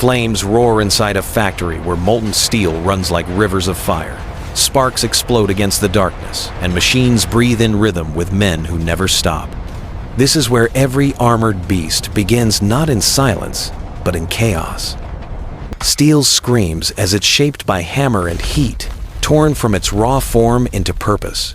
Flames roar inside a factory where molten steel runs like rivers of fire. Sparks explode against the darkness, and machines breathe in rhythm with men who never stop. This is where every armored beast begins not in silence, but in chaos. Steel screams as it's shaped by hammer and heat, torn from its raw form into purpose.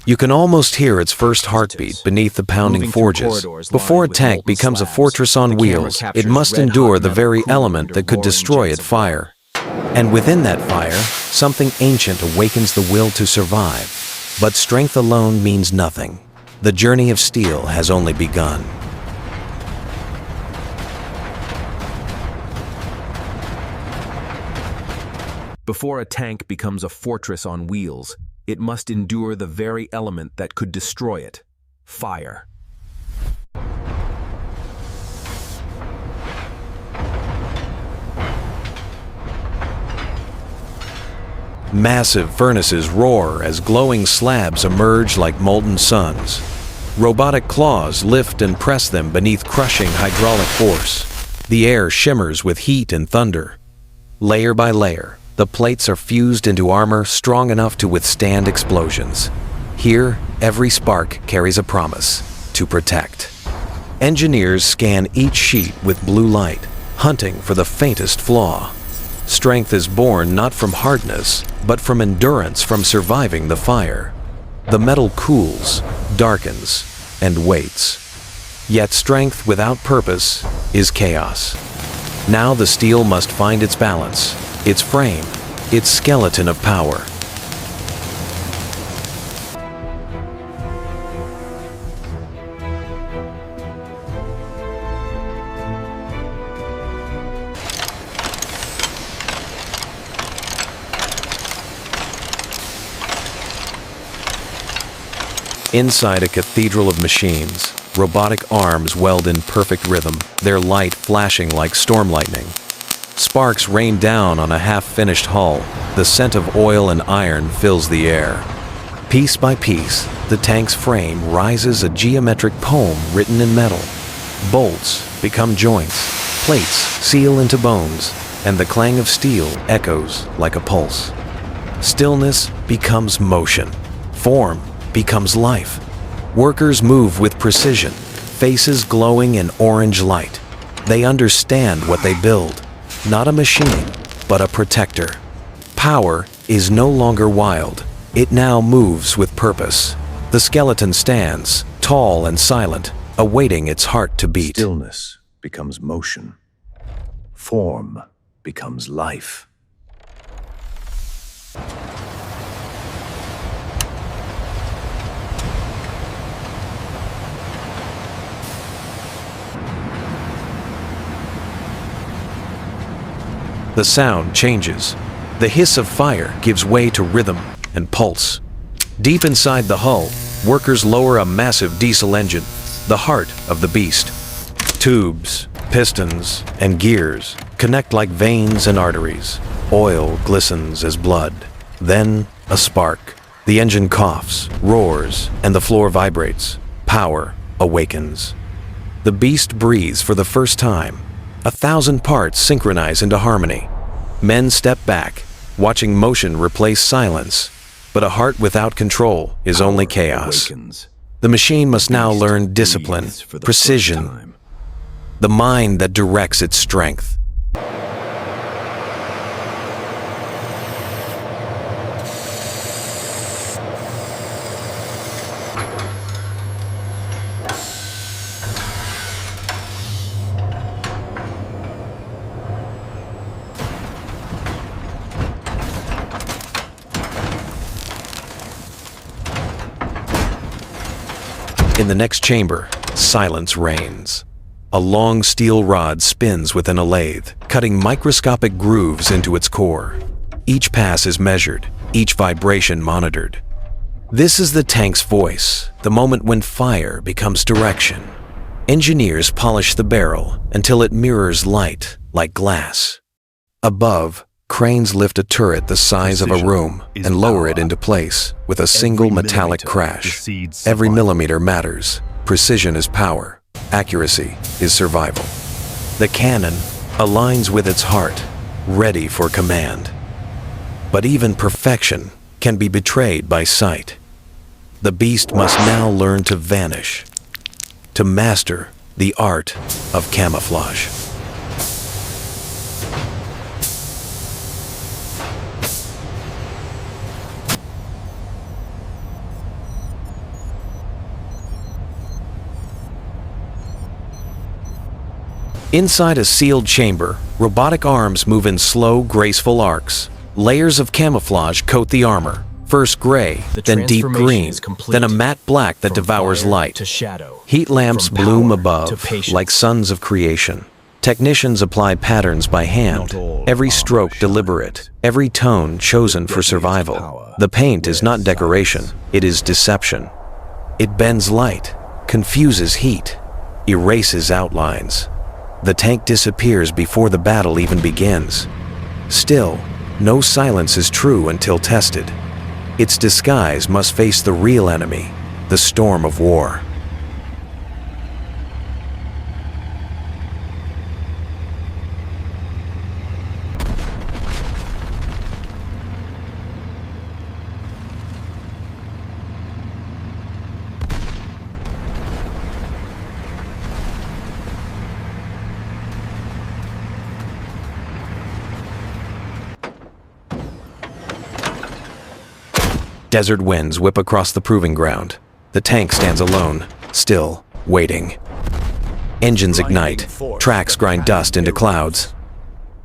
You can almost hear its first heartbeat beneath the pounding forges. Before a tank becomes a fortress on wheels, it must endure the very element that could destroy it: fire. And within that fire, something ancient awakens the will to survive. But strength alone means nothing. The journey of steel has only begun. Before a tank becomes a fortress on wheels, it must endure the very element that could destroy it: fire. Massive furnaces roar as glowing slabs emerge like molten suns. Robotic claws lift and press them beneath crushing hydraulic force. The air shimmers with heat and thunder. Layer by layer, the plates are fused into armor strong enough to withstand explosions. Here, every spark carries a promise: to protect. Engineers scan each sheet with blue light, hunting for the faintest flaw. Strength is born not from hardness, but from endurance, from surviving the fire. The metal cools, darkens, and waits. Yet strength without purpose is chaos. Now the steel must find its balance, its frame, its skeleton of power. Inside a cathedral of machines, robotic arms weld in perfect rhythm, their light flashing like storm lightning. Sparks rain down on a half-finished hull. The scent of oil and iron fills the air. Piece by piece, the tank's frame rises a geometric poem written in metal. Bolts become joints, plates seal into bones, and the clang of steel echoes like a pulse. Stillness becomes motion. Form becomes life. Workers move with precision, faces glowing in orange light. They understand what they build. Not a machine, but a protector. Power is no longer wild. It now moves with purpose. The skeleton stands, tall and silent, awaiting its heart to beat. Stillness becomes motion. Form becomes life. The sound changes. The hiss of fire gives way to rhythm and pulse. Deep inside the hull, workers lower a massive diesel engine, the heart of the beast. Tubes, pistons, and gears connect like veins and arteries. Oil glistens as blood. Then, a spark. The engine coughs, roars, and the floor vibrates. Power awakens. The beast breathes for the first time. 1,000 parts synchronize into harmony. Men step back, watching motion replace silence. But a heart without control is only chaos. The machine must now learn discipline, precision, the mind that directs its strength. In the next chamber, silence reigns. A long steel rod spins within a lathe, cutting microscopic grooves into its core. Each pass is measured, each vibration monitored. This is the tank's voice, the moment when fire becomes direction. Engineers polish the barrel until it mirrors light like glass. Above, cranes lift a turret the size of a room and lower it into place with a single metallic crash. Every millimeter matters. Precision is power. Accuracy is survival. The cannon, aligns with its heart, ready for command. But even perfection can be betrayed by sight. The beast must now learn to vanish, to master the art of camouflage. Inside a sealed chamber, robotic arms move in slow, graceful arcs. Layers of camouflage coat the armor, first gray, then deep green, then a matte black that devours light. Heat lamps bloom above, like suns of creation. Technicians apply patterns by hand, every stroke deliberate, every tone chosen for survival. The paint is not decoration, it is deception. It bends light, confuses heat, erases outlines. The tank disappears before the battle even begins. Still, no silence is true until tested. Its disguise must face the real enemy, the storm of war. Desert winds whip across the proving ground. The tank stands alone, still, waiting. Engines ignite, tracks grind dust into clouds.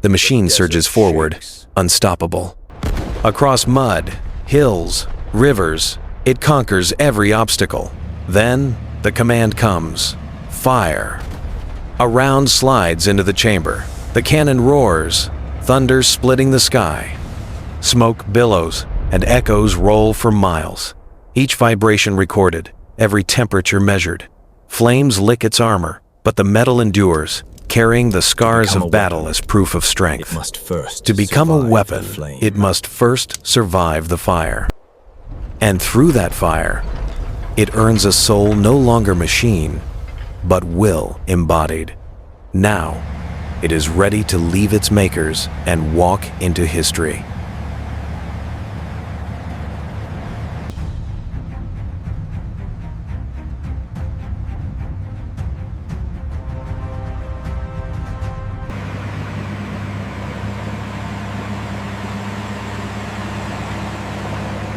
The machine surges forward, unstoppable. Across mud, hills, rivers, it conquers every obstacle. Then, the command comes. Fire. A round slides into the chamber. The cannon roars, thunder splitting the sky. Smoke billows, and echoes roll for miles. Each vibration recorded, every temperature measured. Flames lick its armor, but the metal endures, carrying the scars of battle as proof of strength. To become a weapon, it must first survive the fire. And through that fire, it earns a soul no longer machine, but will embodied. Now, it is ready to leave its makers and walk into history.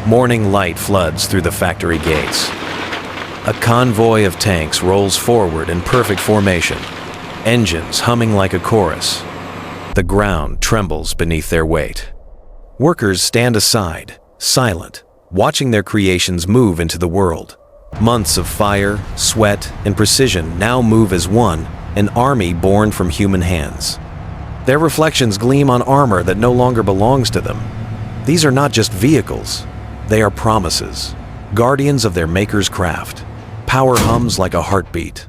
Morning light floods through the factory gates. A convoy of tanks rolls forward in perfect formation, engines humming like a chorus. The ground trembles beneath their weight. Workers stand aside, silent, watching their creations move into the world. Months of fire, sweat, and precision now move as one, an army born from human hands. Their reflections gleam on armor that no longer belongs to them. These are not just vehicles. They are promises, guardians of their maker's craft. Power hums like a heartbeat.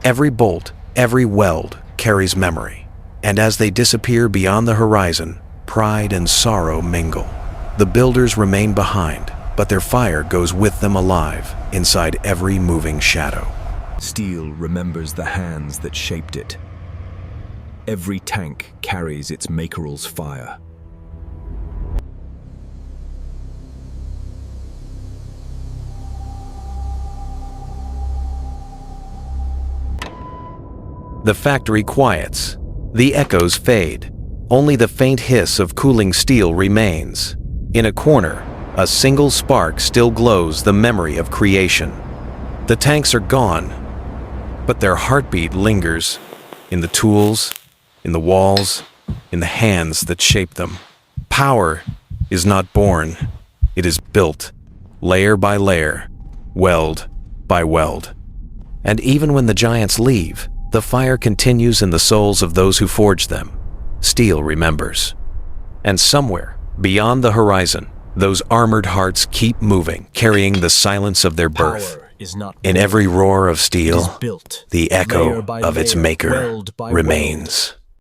Every bolt, every weld carries memory. And as they disappear beyond the horizon, pride and sorrow mingle. The builders remain behind, but their fire goes with them alive inside every moving shadow. Steel remembers the hands that shaped it. Every tank carries its maker's fire. The factory quiets. The echoes fade. Only the faint hiss of cooling steel remains. In a corner, a single spark still glows the memory of creation. The tanks are gone, but their heartbeat lingers in the tools, in the walls, in the hands that shape them. Power is not born. It is built, layer by layer, weld by weld. And even when the giants leave, the fire continues in the souls of those who forged them. Steel remembers. And somewhere, beyond the horizon, those armored hearts keep moving, carrying the silence of their birth. In every roar of steel, the echo of its maker remains.